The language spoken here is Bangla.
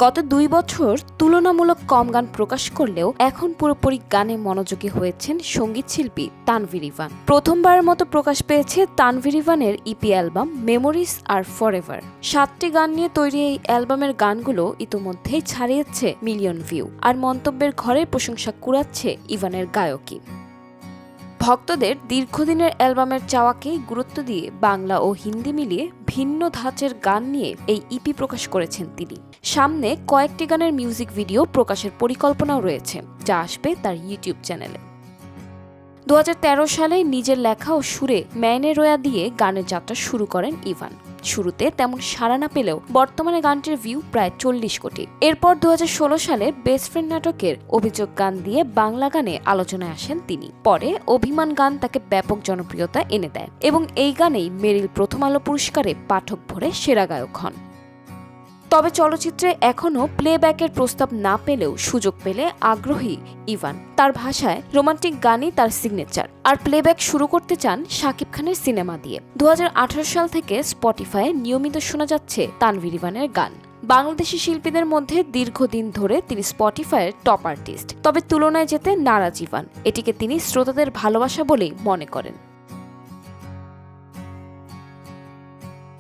গত 2 বছর তুলনামূলক কম গান প্রকাশ করলেও এখন পুরোপুরি গানে মনোযোগী হয়েছেন সঙ্গীতশিল্পী তানভীর ইভান। প্রথমবারের মতো প্রকাশ পেয়েছে তানভীর ইভানের ইপি অ্যালবাম মেমোরিজ আর ফরএভার। 7টি গান নিয়ে তৈরি এই অ্যালবামের গানগুলো ইতোমধ্যেই ছাড়িয়েছে মিলিয়ন ভিউ, আর মন্তব্যের ঘরে প্রশংসা কুড়াচ্ছে ইভানের গায়কী। ভক্তদের দীর্ঘদিনের অ্যালবামের চাওয়াকেই গুরুত্ব দিয়ে বাংলা ও হিন্দি মিলিয়ে ভিন্ন ধাঁচের গান নিয়ে এই ইপি প্রকাশ করেছেন তিনি। সামনে কয়েকটি গানের মিউজিক ভিডিও প্রকাশের পরিকল্পনাও রয়েছে, যা আসবে তার ইউটিউব চ্যানেলে। 2013 সালে নিজের লেখা ও সুরে ম্যানে রোয়া দিয়ে গানের যাত্রা শুরু করেন ইভান। শুরুতে তেমন সাড়া না পেলেও বর্তমানে গানটির ভিউ প্রায় 40 কোটি। এরপর 2016 সালে বেস্ট ফ্রেন্ড নাটকের অভিযোগ গান দিয়ে বাংলা গানে আলোচনায় আসেন তিনি। পরে অভিমান গান তাকে ব্যাপক জনপ্রিয়তা এনে দেয় এবং এই গানেই মেরিল প্রথম আলো পুরস্কারে পাঠক ভরে সেরা গায়ক হন। তবে চলচ্চিত্রে এখনও প্লেব্যাকের প্রস্তাব না পেলেও সুযোগ পেলে আগ্রহী ইভান। তার ভাষায় রোমান্টিক গানই তার সিগনেচার, আর প্লেব্যাক শুরু করতে চান শাকিব খানের সিনেমা দিয়ে। 2018 সাল থেকে স্পটিফায়ে নিয়মিত শোনা যাচ্ছে তানভীর ইভানের গান। বাংলাদেশি শিল্পীদের মধ্যে দীর্ঘদিন ধরে তিনি স্পটিফাইয়ের টপ আর্টিস্ট, তবে তুলনায় যেতে নারাজ ইভান। এটিকে তিনি শ্রোতাদের ভালোবাসা বলেই মনে করেন।